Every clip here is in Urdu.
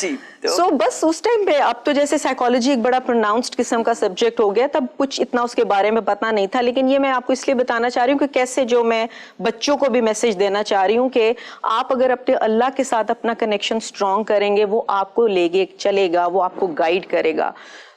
جی سو بس اس ٹائم پہ اب تو جیسے سائیکالوجی ایک بڑا پروناؤنسڈ قسم کا سبجیکٹ ہو گیا, تب کچھ اتنا اس کے بارے میں پتا نہیں تھا, لیکن یہ میں آپ کو اس لیے بتانا چاہ رہی ہوں کہ کیسے جو میں بچوں کو بھی میسج دینا چاہ رہی ہوں کہ آپ اگر اپنے اللہ کے ساتھ اپنا کنیکشن اسٹرانگ کریں گے, وہ آپ کو لے کے چلے گا, وہ آپ کو گائیڈ کرے گا.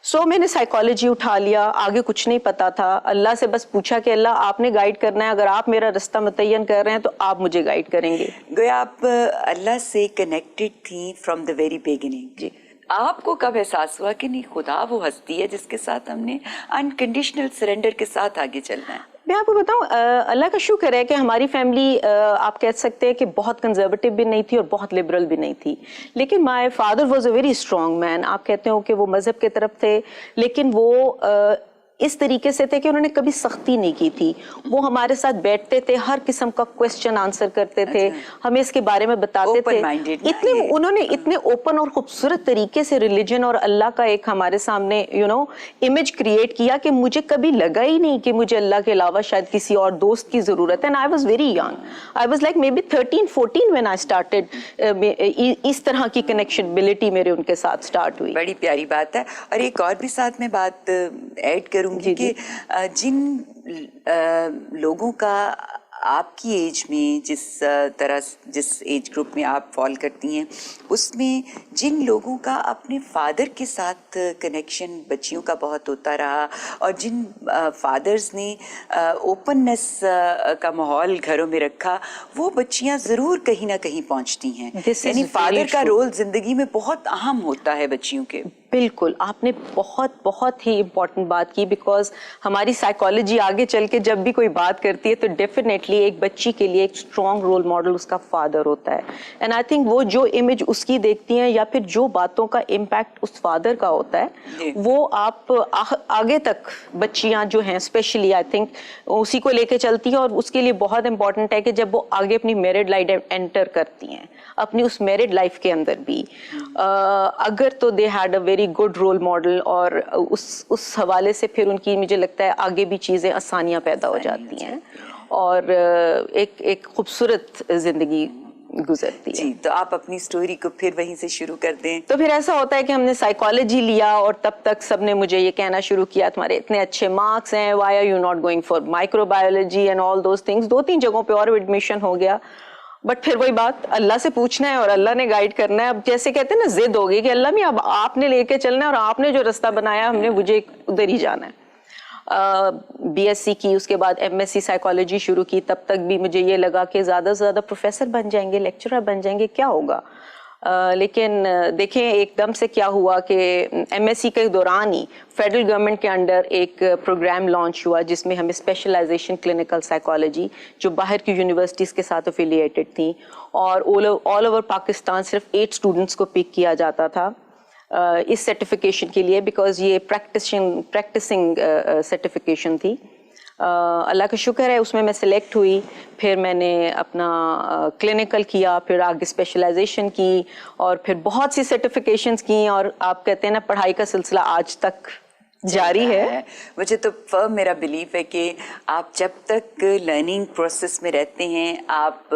سو میں نے سائیکالوجی اٹھا لیا, آگے کچھ نہیں پتا تھا, اللہ سے بس پوچھا کہ اللہ آپ نے گائیڈ کرنا ہے, اگر آپ میرا رستہ متعین کر رہے ہیں تو آپ مجھے گائیڈ کریں گے. گویا آپ اللہ سے کنیکٹڈ تھیں فرام دا ویری بگننگ. جی. آپ کو کب احساس ہوا کہ نہیں خدا وہ ہستی ہے جس کے ساتھ ہم نے انکنڈیشنل سرنڈر کے ساتھ آگے چلنا ہے؟ میں آپ کو بتاؤں, اللہ کا شکر ہے کہ ہماری فیملی آپ کہہ سکتے ہیں کہ بہت کنزرویٹو بھی نہیں تھی اور بہت لبرل بھی نہیں تھی, لیکن my father was a very strong man. آپ کہتے ہو کہ وہ مذہب کے طرف تھے, لیکن وہ اس طریقے سے تھے کہ انہوں نے کبھی سختی نہیں کی تھی. وہ ہمارے ساتھ بیٹھتے تھے, ہر قسم کا کوسچن آنسر کرتے تھے, ہمیں اس کے بارے میں بتاتے تھے. اتنے انہوں نے اتنے اوپن اور خوبصورت طریقے سے ریلیجن اور اللہ کا ایک ہمارے سامنے امیج کریٹ کیا کہ مجھے کبھی لگا ہی نہیں کہ مجھے اللہ کے علاوہ شاید کسی اور دوست کی ضرورت ہے. And I was very young, I was like maybe 13-14 when I started اس طرح کی کنیکشنبلٹی میرے ان کے ساتھ اسٹارٹ ہوئی. بڑی پیاری بات ہے. اور ایک اور بھی ساتھ میں بات ایڈ کروں گی کہ جن لوگوں کا آپ کی ایج میں جس ایج گروپ میں آپ فال کرتی ہیں, اس میں جن لوگوں کا اپنے فادر کے ساتھ کنیکشن بچیوں کا بہت ہوتا رہا, اور جن فادرز نے اوپننس کا ماحول گھروں میں رکھا, وہ بچیاں ضرور کہیں نہ کہیں پہنچتی ہیں. یعنی فادر کا رول زندگی میں بہت اہم ہوتا ہے بچیوں کے. بالکل, آپ نے بہت ہی امپورٹنٹ بات کی, بیکاز ہماری سائیکالوجی آگے چل کے جب بھی کوئی بات کرتی ہے تو ڈیفینیٹلی ایک بچی کے لیے ایک اسٹرانگ رول ماڈل اس کا فادر ہوتا ہے. اینڈ آئی تھنک وہ جو امیج اس کی دیکھتی ہیں یا پھر جو باتوں کا امپیکٹ اس فادر کا ہوتا ہے, وہ آپ آگے تک بچیاں جو ہیں اسپیشلی آئی تھنک اسی کو لے کے چلتی ہیں. اور اس کے لیے بہت امپورٹنٹ ہے کہ جب وہ آگے اپنی میرڈ لائف انٹر کرتی ہیں, اپنی اس میرڈ لائف کے اندر بھی اگر تو they had a very good role model, اور اس حوالے سے پھر ان کی مجھے لگتا ہے آگے بھی چیزیں آسانیاں پیدا ہو جاتی ہیں اور ایک خوبصورت زندگی گزرتی ہے. جی, تو آپ اپنی سٹوری کو پھر وہیں سے شروع کر دیں. تو پھر ایسا ہوتا ہے کہ ہم نے سائیکالوجی لیا اور تب تک سب نے مجھے یہ کہنا شروع کیا تمہارے اتنے اچھے مارکس ہیں, why are you not going for microbiology and all those things. 2-3 جگہوں پہ اور ایڈمیشن ہو گیا, بٹ پھر وہی بات, اللہ سے پوچھنا ہے اور اللہ نے گائیڈ کرنا ہے. اب جیسے کہتے ہیں نا, ضد ہوگی کہ اللہ میں اب آپ نے لے کے چلنا ہے اور آپ نے جو رستہ بنایا ہم نے مجھے ادھر ہی جانا ہے. بی ایس سی کی, اس کے بعد ایم ایس سی سائیکالوجی شروع کی. تب تک بھی مجھے یہ لگا کہ زیادہ سے زیادہ پروفیسر بن جائیں گے, لیکچرر بن جائیں گے, کیا ہوگا. لیکن دیکھیں ایک دم سے کیا ہوا کہ ایم ایس سی کے دوران ہی فیڈرل گورنمنٹ کے انڈر ایک پروگرام لانچ ہوا جس میں ہمیں اسپیشلائزیشن کلینکل سائیکالوجی, جو باہر کی یونیورسٹیز کے ساتھ افیلیٹڈ تھیں, اور آل اوور پاکستان صرف 8 اسٹوڈنٹس کو پک کیا جاتا تھا اس سرٹیفکیشن کے لیے, بیکاز یہ پریکٹسنگ سرٹیفکیشن تھی. اللہ کا شکر ہے اس میں سلیکٹ ہوئی. پھر میں نے اپنا کلینکل کیا, پھر آگے اسپیشلائزیشن کی, اور پھر بہت سی سرٹیفکیشنز کی, اور آپ کہتے ہیں نا پڑھائی کا سلسلہ آج تک جاری ہے. مجھے تو فرم میرا بلیف ہے کہ آپ جب تک لرننگ پروسیس میں رہتے ہیں آپ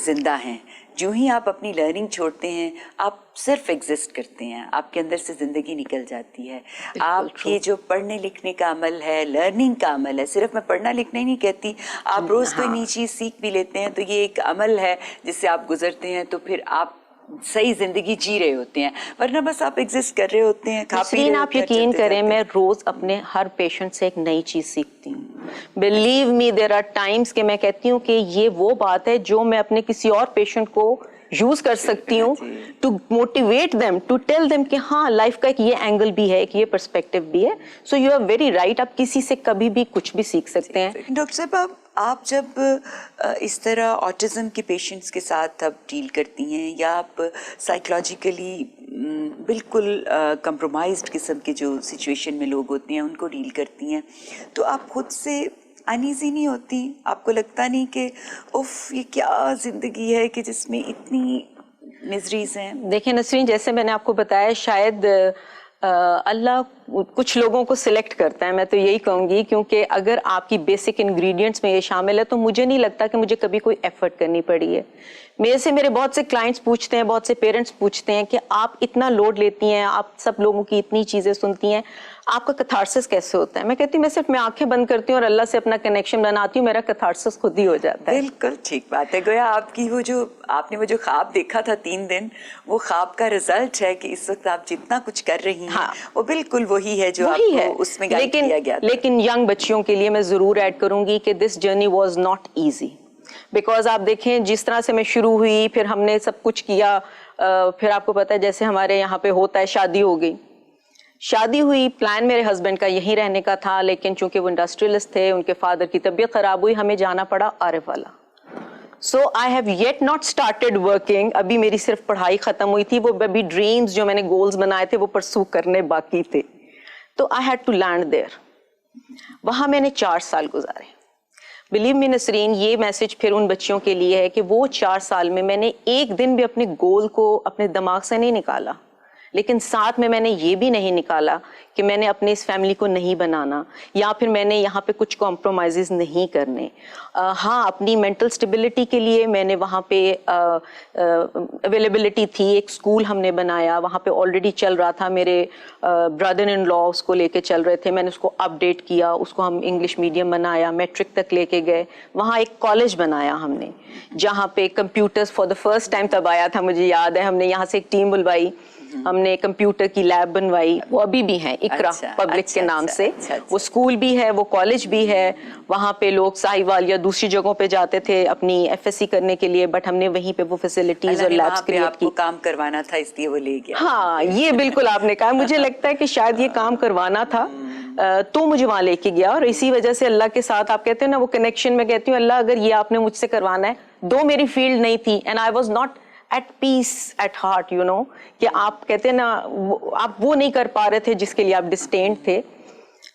زندہ ہیں. جو ہی آپ اپنی لرننگ چھوڑتے ہیں آپ صرف ایگزسٹ کرتے ہیں, آپ کے اندر سے زندگی نکل جاتی ہے. آپ کے جو پڑھنے لکھنے کا عمل ہے, لرننگ کا عمل ہے, صرف میں پڑھنا لکھنا ہی نہیں کہتی, آپ روز کوئی نئی چیز سیکھ بھی لیتے ہیں تو یہ ایک عمل ہے جس سے آپ گزرتے ہیں, تو پھر آپ صحیح زندگی جی رہے ہوتے ہیں, ورنہ بس آپ ایگزسٹ کر رہے ہوتے ہیں, کھا پی رہے ہوتے ہیں. آپ یقین کریں میں روز اپنے ہر پیشنٹ سے ایک نئی چیز سیکھتی ہوں. Believe me there are times کہ میں کہتی ہوں کہ یہ وہ بات ہے جو میں اپنے کسی اور پیشنٹ کو یوز کر سکتی ہوں to motivate them, to tell them کہ ہاں لائف کا ایک یہ اینگل بھی ہے, ایک یہ پرسپیکٹو بھی ہے. So you are very right, آپ کسی سے کبھی بھی کچھ بھی سیکھ سکتے ہیں. ڈاکٹر صاحب آپ جب اس طرح آٹزم کے پیشنٹس کے ساتھ اب ڈیل کرتی ہیں, یا آپ سائیکلوجیکلی بالکل کمپرومائزڈ قسم کے جو سچویشن میں لوگ ہوتے ہیں ان کو ڈیل کرتی ہیں, تو آپ خود سے انیزی نہیں ہوتی؟ آپ کو لگتا نہیں کہ اف یہ کیا زندگی ہے کہ جس میں اتنی مزریز ہیں؟ دیکھیں نسرین, جیسے میں نے آپ کو بتایا, شاید اللہ کچھ لوگوں کو سلیکٹ کرتا ہے, میں تو یہی کہوں گی, کیونکہ اگر آپ کی بیسک انگریڈینٹس میں یہ شامل ہے تو مجھے نہیں لگتا کہ مجھے کبھی کوئی ایفرٹ کرنی پڑی ہے. میرے بہت سے کلائنٹس پوچھتے ہیں, بہت سے پیرنٹس پوچھتے ہیں کہ آپ اتنا لوڈ لیتی ہیں, آپ سب لوگوں کی اتنی چیزیں سنتی ہیں, آپ کا کتھارسس کیسے ہوتا ہے؟ میں کہتی ہوں میں آنکھیں بند کرتی ہوں اور اللہ سے اپنا کنیکشن بناتی ہوں, میرا کتھارسس خود ہی ہو جاتا ہے. بالکل ٹھیک بات ہے. گویا آپ کی آپ نے وہ جو خواب دیکھا تھا 3 دن, وہ خواب کا رزلٹ ہے کہ اس وقت آپ جتنا کچھ کر رہی ہیں وہ بالکل وہی ہے جو آپ کو اس میں گائیڈ کیا گیا تھا. لیکن ینگ بچیوں کے لیے میں ضرور ایڈ کروں گی کہ this journey was not easy, because آپ دیکھیں جس طرح سے میں شروع ہوئی, پھر ہم نے سب کچھ کیا, پھر آپ کو پتا ہے جیسے ہمارے یہاں پہ ہوتا ہے, شادی ہوئی, پلان میرے ہسبینڈ کا یہیں رہنے کا تھا, لیکن چونکہ وہ انڈسٹریلسٹ تھے, ان کے فادر کی طبیعت خراب ہوئی, ہمیں جانا پڑا عارف والا. So I have yet not started working, ابھی میری صرف پڑھائی ختم ہوئی تھی, وہ ابھی ڈریمز جو میں نے گولز بنائے تھے وہ پرسو کرنے باقی تھے. تو I had to land there. وہاں میں نے 4 سال گزارے. بلیو می نسرین, یہ میسج پھر ان بچیوں کے لیے ہے کہ وہ 4 سال میں نے ایک دن بھی اپنے گول کو اپنے دماغ سے نہیں نکالا, لیکن ساتھ میں نے یہ بھی نہیں نکالا کہ میں نے اپنے اس فیملی کو نہیں بنانا, یا پھر میں نے یہاں پہ کچھ کمپرومائزز نہیں کرنے. ہاں, اپنی مینٹل سٹیبلٹی کے لیے میں نے وہاں پہ اویلیبلٹی تھی, ایک اسکول ہم نے بنایا, وہاں پہ آلریڈی چل رہا تھا, میرے برادر ان لا اس کو لے کے چل رہے تھے, میں نے اس کو اپڈیٹ کیا, اس کو ہم انگلش میڈیم بنایا, میٹرک تک لے کے گئے. وہاں ایک کالج بنایا ہم نے جہاں پہ computers for the first time تب آیا تھا, مجھے یاد ہے, ہم نے یہاں سے ایک ٹیم بلوائی, ہم نے کمپیوٹر کی لیب بنوائی, وہ ابھی بھی ہیں, اقرا پبلک کے نام سے, وہ اسکول بھی ہے, وہ کالج بھی ہے. وہاں پہ لوگ ساہیوال یا دوسری جگہوں پہ جاتے تھے اپنی ایف ایس سی کرنے کے لیے, بٹ ہم نے وہیں پہ وہ فیسلٹیز اور لیبس کریٹ کی. کام کروانا تھا اس لیے وہ لے گیا. ہاں, یہ بالکل آپ نے کہا, مجھے لگتا ہے کہ شاید یہ کام کروانا تھا تو مجھے وہاں لے کے گیا, اور اسی وجہ سے اللہ کے ساتھ آپ کہتے ہیں نا وہ کنیکشن, میں کہتی ہوں اللہ اگر یہ آپ نے مجھ سے کروانا ہے, دو میری فیلڈ نہیں تھی, and I was not at peace at heart, you know, کہ آپ کہتے ہیں نا آپ وہ نہیں کر پا رہے تھے جس کے لیے آپ ڈسٹینڈ تھے.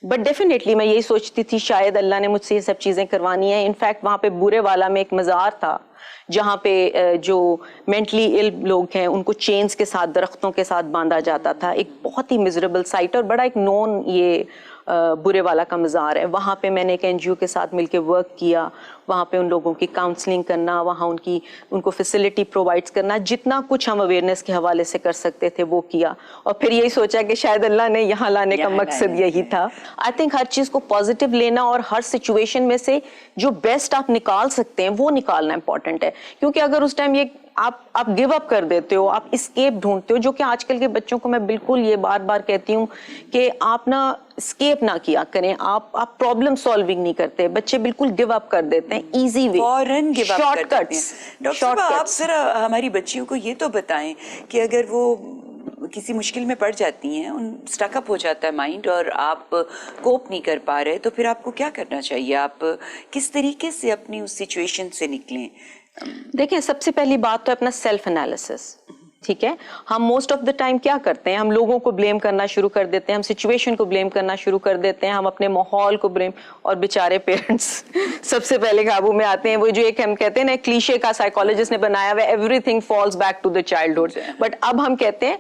بٹ ڈیفینیٹلی میں یہی سوچتی تھی شاید اللہ نے مجھ سے یہ سب چیزیں کروانی ہیں. انفیکٹ وہاں پہ بورے والا میں ایک مزار تھا جہاں پہ جو مینٹلی ال لوگ ہیں ان کو چینز کے ساتھ, درختوں کے ساتھ باندھا جاتا تھا. ایک بہت ہی میزریبل سائٹ اور بڑا ایک نون یہ برے والا کا مزار ہے. وہاں پہ میں نے ایک NGO کے ساتھ مل کے ورک کیا, وہاں پہ ان لوگوں کی کاؤنسلنگ کرنا, وہاں ان کو فیسلٹی پرووائڈ کرنا, جتنا کچھ ہم اویئرنیس کے حوالے سے کر سکتے تھے وہ کیا. اور پھر یہی سوچا کہ شاید اللہ نے یہاں لانے کا مقصد یہی تھا. آئی تھنک ہر چیز کو پازیٹیو لینا اور ہر سچویشن میں سے جو بیسٹ آپ نکال سکتے ہیں وہ نکالنا امپورٹنٹ ہے, کیونکہ اگر اس ٹائم یہ آپ گیو اپ کر دیتے ہو, آپ اسکیپ ڈھونڈتے ہو, جو کہ آج کل کے بچوں کو میں بالکل یہ بار بار کہتی ہوں کہ آپ نا اسکیپ نہ کیا کریں, آپ پرابلم سالونگ نہیں کرتے. بچے بالکل گیو اپ کر دیتے ہیں, ایزی وے, فوراً give up short cuts. Doctor صاحب آپ ذرا ہماری بچیوں کو یہ تو بتائیں کہ اگر وہ کسی مشکل میں پڑ جاتی ہیں, اسٹک اپ ہو جاتا ہے مائنڈ اور آپ کوپ نہیں کر پا رہے, تو پھر آپ کو کیا کرنا چاہیے, آپ کس طریقے سے اپنی اس سچویشن سے نکلیں؟ دیکھیں, سب سے پہلی بات تو اپنا سیلف انالیسس. ٹھیک ہے, ہم موسٹ آف دا ٹائم کیا کرتے ہیں, ہم لوگوں کو بلیم کرنا شروع کر دیتے ہیں, ہم سچویشن کو بلیم کرنا شروع کر دیتے ہیں, ہم اپنے ماحول کو بلیم, اور بیچارے پیرنٹس سب سے پہلے قابو میں آتے ہیں. وہ جو ایک ہم کہتے ہیں نا کلیشے کا سائیکالوجسٹ نے بنایا ہوا ہے, everything falls back to the childhood. But اب ہم کہتے ہیں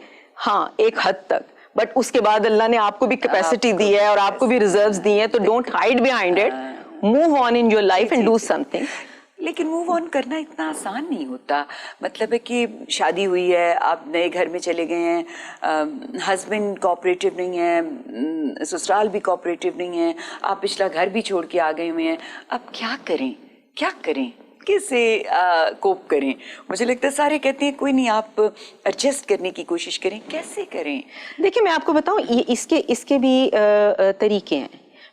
ہاں ایک حد تک, بٹ اس کے بعد اللہ نے آپ کو بھی کیپیسٹی دی ہے اور آپ کو بھی ریزروز دی ہیں, تو don't hide behind it, move on in your life and do something. لیکن موو آن کرنا اتنا آسان نہیں ہوتا. مطلب ہے کہ شادی ہوئی ہے, آپ نئے گھر میں چلے گئے ہیں, ہسبینڈ کوآپریٹیو نہیں ہے, سسرال بھی کوآپریٹیو نہیں ہے, آپ پچھلا گھر بھی چھوڑ کے آ گئے ہوئے ہیں, اب کیا کریں, کیسے کوپ کریں؟ مجھے لگتا ہے سارے کہتے ہیں کوئی نہیں, آپ ایڈجسٹ کرنے کی کوشش کریں, کیسے کریں؟ دیکھیں میں آپ کو بتاؤں, اس کے بھی طریقے ہیں.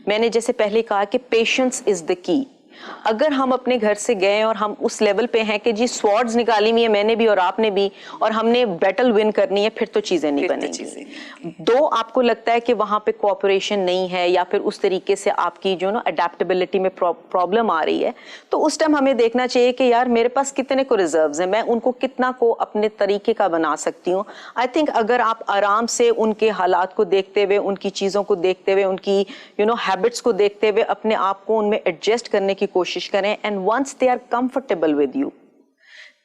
میں نے جیسے پہلے کہا کہ پیشنس از دا کی. اگر ہم اپنے گھر سے گئے اور ہم اس لیول پہ ہیں کہ جی سوارڈز نکالی ہوئی ہے میں نے بھی اور آپ نے بھی, اور ہم نے بیٹل ون کرنی ہے, پھر تو چیزیں نہیں بنیں گی. دو آپ کو لگتا ہے کہ وہاں پہ کوآپریشن نہیں ہے, یا پھر اس طریقے سے آپ کی جو نا اڈیپٹیبلٹی میں پرابلم آ رہی ہے, تو اس ٹائم ہمیں دیکھنا چاہیے کہ یار میرے پاس کتنے کو ریزروز ہیں, میں ان کو کتنا کو اپنے طریقے کا بنا سکتی ہوں. آئی تھنک اگر آپ آرام سے ان کے حالات کو دیکھتے ہوئے, ان کی چیزوں کو دیکھتے ہوئے, ان کی ہیبٹس کو دیکھتے ہوئے اپنے آپ کو ان میں ایڈجسٹ کرنے کی کوشش کریں, and once they are comfortable with you,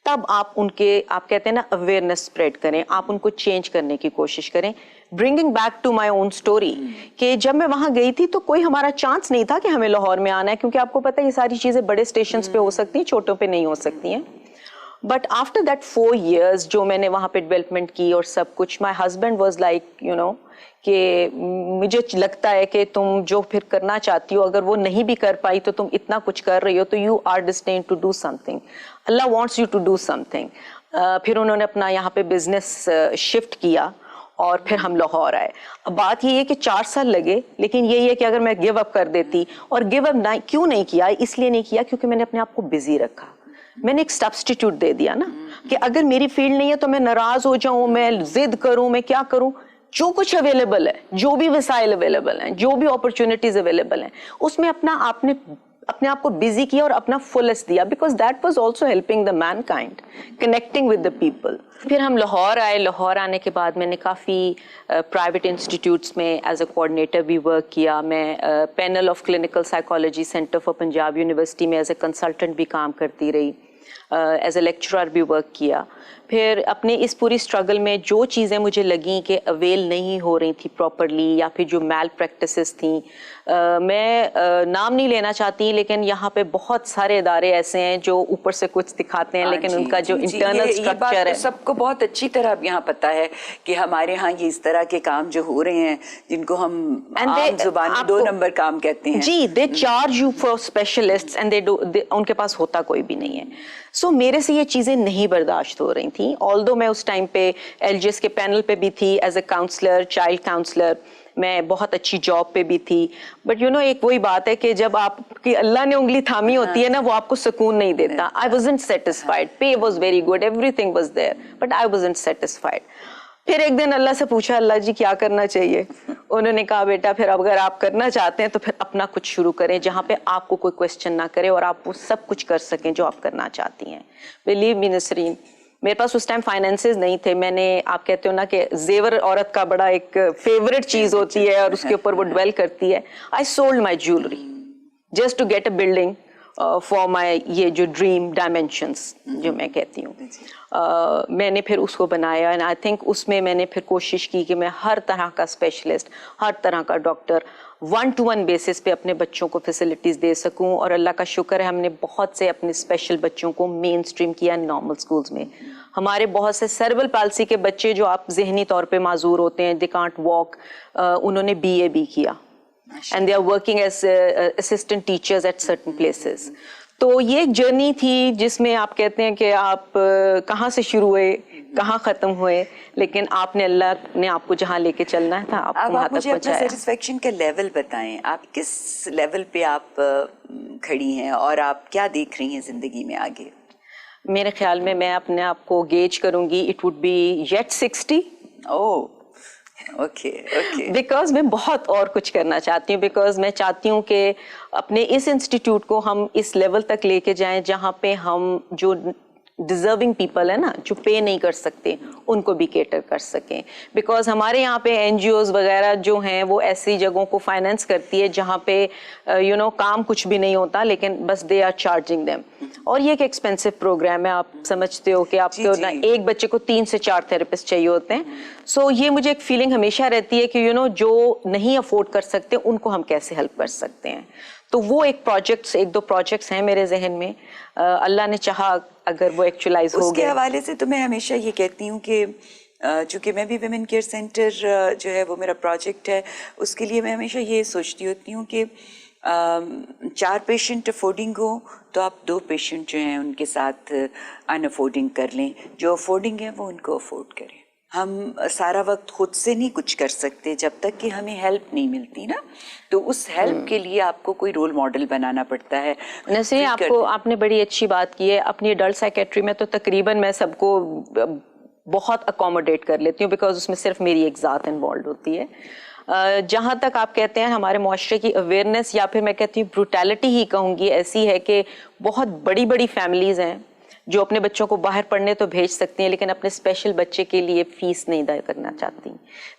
تب آپ ان کے آپ کہتے ہیں نا اویئرنیس اسپریڈ کریں, آپ ان کو چینج کرنے کی کوشش کریں. Bringing back to my own story کہ جب میں وہاں گئی تھی تو کوئی ہمارا چانس نہیں تھا کہ ہمیں لاہور میں آنا ہے, کیونکہ آپ کو پتہ ہے یہ ساری چیزیں بڑے اسٹیشنز پہ ہو سکتی ہیں, چھوٹوں پہ نہیں ہو سکتی ہیں. بٹ آفٹر دیٹ 4 years جو میں نے وہاں پہ ڈیولپمنٹ کی اور سب کچھ, my husband was like you know کہ مجھے لگتا ہے کہ تم جو پھر کرنا چاہتی ہو اگر وہ نہیں بھی کر پائی تو تم اتنا کچھ کر رہی ہو تو you are destined to do something, اللہ wants you to do something. پھر انہوں نے اپنا یہاں پہ بزنس شفٹ کیا اور پھر ہم لاہور آئے. اب بات یہ ہے کہ 4 سال لگے, لیکن یہی ہے کہ اگر میں گیو اپ کر دیتی, اور گیو اپ کیوں نہیں کیا, اس لیے نہیں کیا کیونکہ میں نے اپنے آپ کو بزی رکھا. میں نے ایک سبسٹیٹیوٹ دے دیا نا کہ اگر میری فیلڈ نہیں ہے تو میں ناراض ہو جاؤں, میں ضد کروں, میں کیا کروں. جو کچھ اویلیبل ہے, جو بھی وسائل اویلیبل ہیں, جو بھی اپرچونٹیز اویلیبل ہیں, اس میں آپ نے اپنے آپ کو بزی کیا اور اپنا فلسٹ دیا, because that was also helping the main kind, connecting with the people. پھر ہم لاہور آئے. لاہور آنے کے بعد میں نے کافی پرائیویٹ انسٹیٹیوٹس میں ایز اے کوآرڈینیٹر بھی ورک کیا. میں panel of clinical psychology centre for Punjab university میں ایز اے کنسلٹنٹ بھی کام کرتی رہی, ایز اے لیکچرر بھی ورک کیا. پھر اپنے اس پوری اسٹرگل میں جو چیزیں مجھے لگیں کہ اویل نہیں ہو رہی تھی پراپرلی, یا پھر جو میل پریکٹسز تھیں, میں نام نہیں لینا چاہتی, لیکن یہاں پہ بہت سارے ادارے ایسے ہیں جو اوپر سے کچھ دکھاتے ہیں لیکن ان کا جو انٹرنل اسٹرکچر ہے, سب کو بہت اچھی طرح یہاں پتہ ہے کہ ہمارے ہاں یہ اس طرح کے کام جو ہو رہے ہیں جن کو ہم عام زبان 2 نمبر کام کہتے ہیں. جی, they charge you for specialist and ان کے پاس ہوتا کوئی بھی نہیں ہے. سو میرے سے یہ چیزیں نہیں برداشت ہو رہی تھیں, آلدو میں اس ٹائم پہ ایل جی ایس کے پینل پہ بھی تھی as a counsellor, child counsellor, میں بہت اچھی جاب پہ بھی تھی. بٹ یو نو ایک وہی بات ہے کہ جب آپ کی اللہ نے انگلی تھامی ہوتی ہے نا, وہ آپ کو سکون نہیں دیتا. I wasn't satisfied, pay was very good, every thing was there, but I wasn't satisfied. پھر ایک دن اللہ سے پوچھا, اللہ جی کیا کرنا چاہیے؟ انہوں نے کہا بیٹا پھر اگر آپ کرنا چاہتے ہیں تو پھر اپنا کچھ شروع کریں جہاں پہ آپ کو کوئی کوشچن نہ کرے اور آپ وہ سب کچھ کر سکیں جو آپ کرنا چاہتی ہیں. بلیو می نسرین, میرے پاس اس ٹائم فائنینسز نہیں تھے. میں نے, آپ کہتے ہو نا کہ زیور عورت کا بڑا ایک فیوریٹ چیز ہوتی ہے اور اس کے اوپر وہ ڈویل کرتی ہے. I sold my jewellery just to get a building for my یہ جو ڈریم ڈائمینشنس جو میں کہتی ہوں. میں نے پھر اس کو بنایا, اینڈ آئی تھنک اس میں میں نے پھر کوشش کی کہ میں ہر طرح کا اسپیشلسٹ, ہر طرح کا ڈاکٹر 1-to-1 بیسس پہ اپنے بچوں کو فیسلٹیز دے سکوں. اور اللہ کا شکر ہے ہم نے بہت سے اپنے اسپیشل بچوں کو مین اسٹریم کیا نارمل اسکولز میں. ہمارے بہت سے سیربل پالسی کے بچے جو آپ ذہنی طور پہ معذور ہوتے ہیں, دے کانٹ واک, انہوں نے BA بھی کیا, and they are working as assistant teachers at certain places. تو یہ ایک جرنی تھی جس میں آپ کہتے ہیں کہ آپ کہاں سے شروع ہوئے, کہاں ختم ہوئے, لیکن آپ نے, اللہ نے آپ کو جہاں لے کے چلنا ہے تھا آپ کو وہاں تک مجھے اپنا پہنچایا. سیٹسفیکشن کا لیول بتائیں, آپ کس لیول پہ آپ کھڑی ہیں اور آپ کیا دیکھ رہی ہیں زندگی میں آگے؟ میرے خیال میں اپنے آپ کو گیج کروں گی, it would be yet 60. Oh okay okay. Because میں بہت اور کچھ کرنا چاہتی ہوں, بیکاز میں چاہتی ہوں کہ اپنے اس انسٹیٹیوٹ کو ہم اس لیول تک لے کے جائیں جہاں پہ ہم جو ڈیزرونگ پیپل ہے نا, جو پے نہیں کر سکتے, ان کو بھی کیٹر کر سکیں. بیکاز ہمارے یہاں پہ NGOs وغیرہ جو ہیں وہ ایسی جگہوں کو فائنینس کرتی ہے جہاں پہ یو نو کام کچھ بھی نہیں ہوتا, لیکن بس دے آر چارجنگ دیم. اور یہ ایک ایکسپینسو پروگرام ہے, آپ سمجھتے ہو کہ آپ کو ایک بچے کو 3 سے 4 تھراپسٹ چاہیے ہوتے ہیں. سو یہ مجھے ایک فیلنگ ہمیشہ رہتی ہے کہ یو نو جو نہیں افورڈ کر سکتے ان کو ہم کیسے ہیلپ کر سکتے ہیں. تو وہ ایک 1-2 پروجیکٹس ہیں میرے ذہن میں, اللہ نے چاہا اگر وہ ایکچولائز ہو گئے. اس کے حوالے سے تو میں ہمیشہ یہ کہتی ہوں کہ چونکہ میں بھی ویمن کیئر سینٹر جو ہے وہ میرا پروجیکٹ ہے, اس کے لیے میں ہمیشہ یہ سوچتی ہوتی ہوں کہ 4 پیشنٹ افورڈنگ ہو تو آپ 2 پیشنٹ جو ہیں ان کے ساتھ ان افورڈنگ کر لیں, جو افورڈنگ ہیں وہ ان کو افورڈ کریں. ہم سارا وقت خود سے نہیں کچھ کر سکتے جب تک کہ ہمیں ہیلپ نہیں ملتی نا, تو اس ہیلپ کے لیے آپ کو کوئی رول ماڈل بنانا پڑتا ہے. نسرین, آپ نے بڑی اچھی بات کی ہے. اپنی ایڈلٹ سائیکیٹری میں تو تقریباً میں سب کو بہت اکوموڈیٹ کر لیتی ہوں, بیکاز اس میں صرف میری ایک ذات انوالوڈ ہوتی ہے. جہاں تک آپ کہتے ہیں ہمارے معاشرے کی اویئرنیس, یا پھر میں کہتی ہوں بروٹیلٹی ہی کہوں گی, ایسی ہے کہ بہت بڑی بڑی فیملیز ہیں جو اپنے بچوں کو باہر پڑھنے تو بھیج سکتی ہیں لیکن اپنے اسپیشل بچے کے لیے فیس نہیں ادا کرنا چاہتی.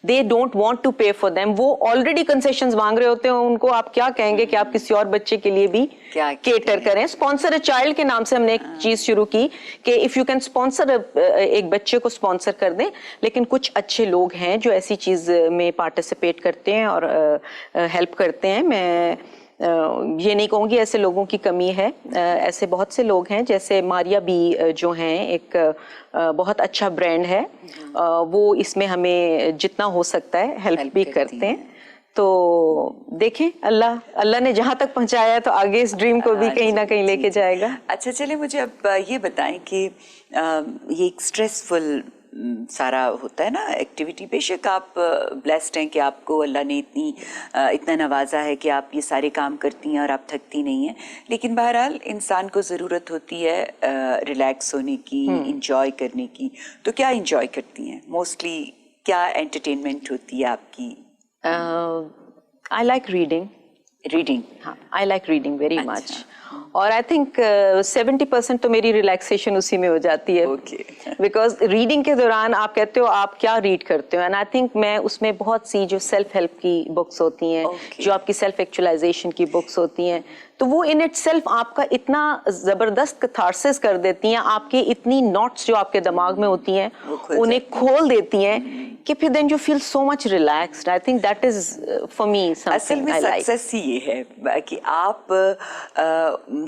They don't want to pay for them. وہ آلریڈی کنسیشنز مانگ رہے ہوتے ہیں, ان کو آپ کیا کہیں گے کہ آپ کسی اور بچے کے لیے بھی کیٹر کریں. اسپانسر اے چائلڈ کے نام سے ہم نے ایک چیز شروع کی کہ اف یو کین اسپانسر ایک بچے کو اسپانسر کر دیں. لیکن کچھ اچھے لوگ ہیں جو ایسی چیز میں پارٹیسپیٹ کرتے ہیں اور ہیلپ کرتے ہیں. میں یہ نہیں کہوں گی ایسے لوگوں کی کمی ہے, ایسے بہت سے لوگ ہیں جیسے ماریا بی جو ہیں, ایک بہت اچھا برانڈ ہے, وہ اس میں ہمیں جتنا ہو سکتا ہے ہیلپ بھی کرتے ہیں. تو دیکھیں اللہ نے جہاں تک پہنچایا ہے تو آگے اس ڈریم کو بھی کہیں نہ کہیں لے کے جائے گا. اچھا چلے مجھے اب یہ بتائیں کہ یہ ایک اسٹریسفل سارا ہوتا ہے نا ایکٹیویٹی. بے شک آپ بلیسڈ ہیں کہ آپ کو اللہ نے اتنا نوازا ہے کہ آپ یہ سارے کام کرتی ہیں اور آپ تھکتی نہیں ہیں, لیکن بہرحال انسان کو ضرورت ہوتی ہے ریلیکس ہونے کی, انجوائے کرنے کی. تو کیا انجوائے کرتی ہیں موسٹلی, کیا انٹرٹینمنٹ ہوتی ہے آپ کی؟ I like reading. ہاں, I like reading very much. اور آئی تھنک 70% تو میری ریلیکسیشن اسی میں ہو جاتی ہے. بیکاز ریڈنگ کے دوران آپ کہتے ہو آپ کیا ریڈ کرتے ہو, اینڈ آئی تھنک میں اس میں بہت سی جو سیلف ہیلپ کی بکس ہوتی ہیں, جو آپ کی سیلف ایکچولائزیشن کی بکس ہوتی ہیں, تو وہ ان اٹ سیلف آپ کا اتنا زبردست کتھارسس کر دیتی ہیں, آپ کی اتنی نوٹس جو آپ کے دماغ میں ہوتی ہیں انہیں کھول دیتی ہیں کہ پھر then you feel so much relaxed. I think that is for me اصل میں سکسیس ہی یہ ہے کہ آپ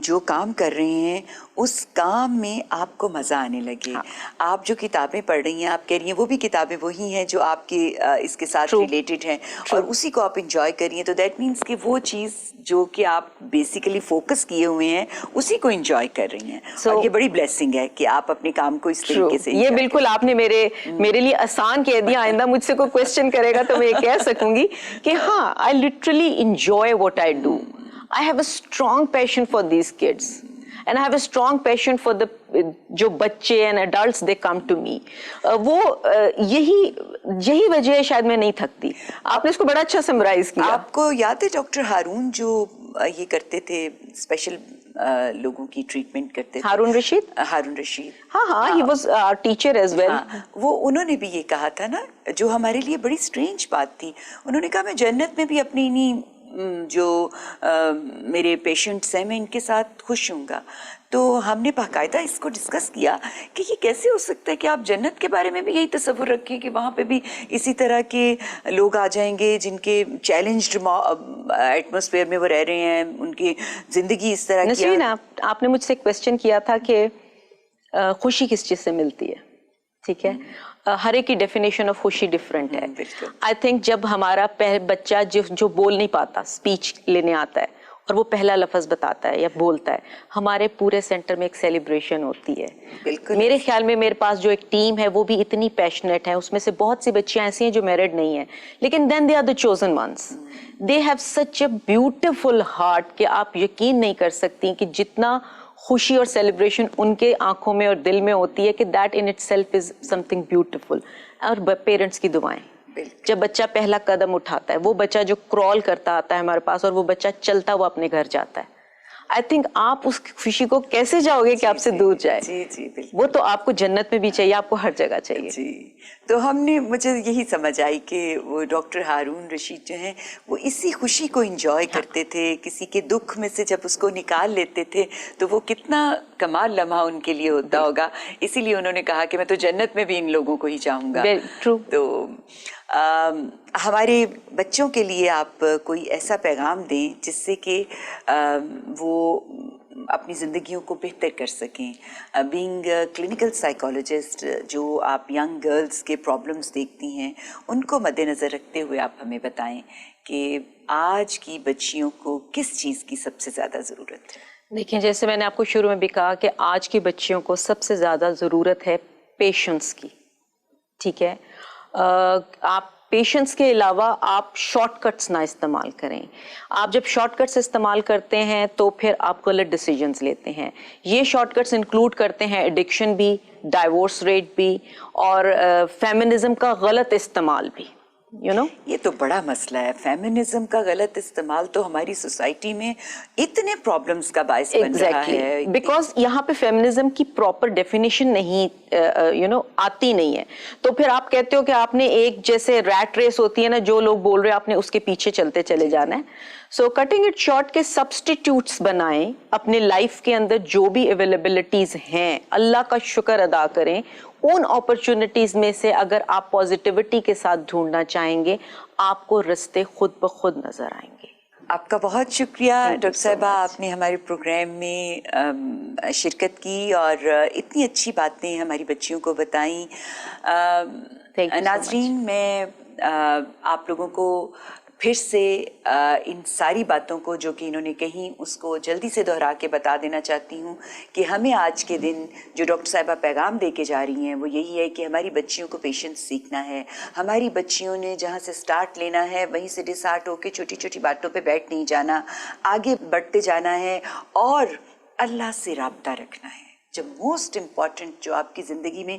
جو کام کر رہے ہیں اس کام میں آپ کو مزہ آنے لگے. آپ جو کتابیں پڑھ رہی ہیں, آپ کہہ رہی ہیں وہ بھی کتابیں وہی ہیں جو آپ کے اس کے ساتھ ریلیٹڈ ہیں, اور اسی کو آپ انجوائے کر رہی ہیں. تو دیٹ مینس کہ وہ چیز جو کہ آپ بیسیکلی فوکس کیے ہوئے ہیں اسی کو انجوائے کر رہی ہیں. اور یہ بڑی بلیسنگ ہے کہ آپ اپنے کام کو اس طریقے سے. یہ بالکل آپ نے میرے لیے آسان کہہ دیا. آئندہ مجھ سے کوئی کوشچن کرے گا تو میں یہ کہہ سکوں گی کہ ہاں, I literally enjoy what I do. I have a strong passion for these kids and I have a strong passion for جو بچے and adults they come to me. وہ یہی وجہ ہے شاید میں نہیں تھکتی. آپ نے اس کو بڑا اچھا سمرائز کیا. آپ کو یاد ہے ڈاکٹر ہارون جو یہ کرتے تھے, اسپیشل لوگوں کی ٹریٹمنٹ کرتے تھے, ہارون رشید. ہاں he was teacher as well. وہ انہوں نے بھی یہ کہا تھا نا, جو ہمارے لیے بڑی اسٹرینج بات تھی. انہوں نے کہا میں جنت میں بھی اپنی جو میرے پیشنٹس ہیں میں ان کے ساتھ خوش ہوں گا. تو ہم نے باقاعدہ اس کو ڈسکس کیا کہ یہ کیسے ہو سکتا ہے کہ آپ جنت کے بارے میں بھی یہی تصور رکھیں کہ وہاں پہ بھی اسی طرح کے لوگ آ جائیں گے جن کے چیلنجڈ ایٹماسفیئر میں وہ رہ رہے ہیں, ان کی زندگی اس طرح کی. نسرین, آپ نے مجھ سے ایک کویسچن کیا تھا کہ خوشی کس چیز سے ملتی ہے. ٹھیک ہے, ہر ایک کی ڈیفینیشن آف خوشی ڈفرینٹ ہے. آئی تھنک جب ہمارا بچہ جو بول نہیں پاتا, اسپیچ لینے آتا ہے اور وہ پہلا لفظ بتاتا ہے یا بولتا ہے, ہمارے پورے سینٹر میں ایک سیلیبریشن ہوتی ہے. میرے خیال میں میرے پاس جو ایک ٹیم ہے وہ بھی اتنی پیشنیٹ ہے, اس میں سے بہت سی بچیاں ایسی ہیں جو میرڈ نہیں ہیں, لیکن then they are the chosen ones. They have such a beautiful heart کہ آپ یقین نہیں کر سکتی کہ جتنا خوشی اور سیلیبریشن ان کے آنکھوں میں اور دل میں ہوتی ہے کہ that in it self is some thing beautiful. اور پیرنٹس کی دعائیں, جب بچہ پہلا قدم اٹھاتا ہے, وہ بچہ جو کرال کرتا آتا ہے ہمارے پاس اور وہ بچہ چلتا ہوا اپنے گھر جاتا ہے, آئی تھنک آپ اس خوشی کو کیسے جاؤ گے کہ آپ سے دور جائے. جی وہ تو آپ کو جنت میں بھی چاہیے, آپ کو ہر جگہ چاہیے. جی, تو مجھے یہی سمجھ آئی کہ وہ ڈاکٹر ہارون رشید جو ہیں وہ اسی خوشی کو انجوائے کرتے تھے. کسی کے دکھ میں سے جب اس کو نکال لیتے تھے تو وہ کتنا کمال لمحہ ان کے لیے ہوتا ہوگا. اسی لیے انہوں نے کہا کہ میں تو جنت میں بھی ان لوگوں کو ہی چاہوں گا. تو ہمارے بچوں کے لیے آپ کوئی ایسا پیغام دیں جس سے کہ وہ اپنی زندگیوں کو بہتر کر سکیں. بینگ کلینکل سائیکالوجسٹ, جو آپ ینگ گرلز کے پرابلمس دیکھتی ہیں, ان کو مد نظر رکھتے ہوئے آپ ہمیں بتائیں کہ آج کی بچیوں کو کس چیز کی سب سے زیادہ ضرورت ہے. دیکھیں, جیسے میں نے آپ کو شروع میں بھی کہا کہ آج کی بچیوں کو سب سے زیادہ ضرورت ہے پیشنس کی. ٹھیک ہے, آپ پیشنس کے علاوہ آپ شارٹ کٹس نہ استعمال کریں. آپ جب شارٹ کٹس استعمال کرتے ہیں تو پھر آپ غلط ڈیسیجنز لیتے ہیں. یہ شارٹ کٹس انکلوڈ کرتے ہیں ایڈکشن بھی, ڈائیورس ریٹ بھی, اور فیمنزم کا غلط استعمال بھی. you know. یہ تو بڑا مسئلہ ہے، فیمنزم کا غلط استعمال تو ہماری سوسائٹی میں اتنے پرابلمز کا باعث بن رہا ہے. بیکاز یہاں پہ فیمنزم کی پراپر ڈیفینیشن نہیں آتی نہیں ہے، تو پھر آپ کہتے ہو کہ آپ نے ایک جیسے ریٹ ریس ہوتی ہے نا، جو لوگ بول رہے ہیں آپ نے اس کے پیچھے چلتے چلے جانا ہے. سو کٹنگ اٹ شارٹ کے سبسٹیٹیوٹس بنائیں اپنے لائف کے اندر، جو بھی اویلیبلٹیز ہیں اللہ کا شکر ادا کریں. ان اپرچونٹیز میں سے اگر آپ پازیٹیوٹی کے ساتھ ڈھونڈنا چاہیں گے، آپ کو رستے خود بخود نظر آئیں گے. آپ کا بہت شکریہ ڈاکٹر صاحبہ، آپ نے ہمارے پروگرام میں شرکت کی اور اتنی اچھی باتیں ہماری بچیوں کو بتائیں. ناظرین، میں آپ لوگوں کو پھر سے ان ساری باتوں کو جو کہ انہوں نے کہیں اس کو جلدی سے دہرا کے بتا دینا چاہتی ہوں کہ ہمیں آج کے دن جو ڈاکٹر صاحبہ پیغام دے کے جا رہی ہیں وہ یہی ہے کہ ہماری بچیوں کو پیشنس سیکھنا ہے. ہماری بچیوں نے جہاں سے سٹارٹ لینا ہے وہیں سے ڈسہارٹ ہو کے چھوٹی چھوٹی باتوں پہ بیٹھ نہیں جانا، آگے بڑھتے جانا ہے اور اللہ سے رابطہ رکھنا ہے. جو موسٹ امپورٹنٹ، جو آپ کی زندگی میں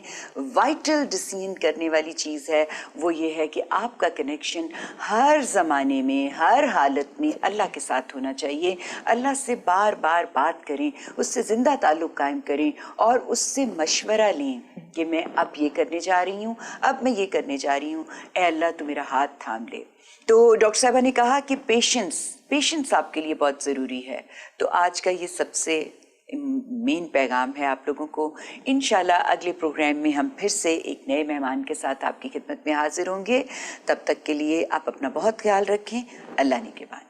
وائٹل ڈیسیژن کرنے والی چیز ہے، وہ یہ ہے کہ آپ کا کنیکشن ہر زمانے میں ہر حالت میں اللہ کے ساتھ ہونا چاہیے. اللہ سے بار بار بات کریں، اس سے زندہ تعلق قائم کریں اور اس سے مشورہ لیں کہ میں اب یہ کرنے جا رہی ہوں، اب میں یہ کرنے جا رہی ہوں، اے اللہ تو میرا ہاتھ تھام لے. تو ڈاکٹر صاحبہ نے کہا کہ پیشنس آپ کے لیے بہت ضروری ہے. تو آج کا یہ سب سے مین پیغام ہے آپ لوگوں کو. انشاءاللہ اگلے پروگرام میں ہم پھر سے ایک نئے مہمان کے ساتھ آپ کی خدمت میں حاضر ہوں گے. تب تک کے لیے آپ اپنا بہت خیال رکھیں. اللہ نگہبان.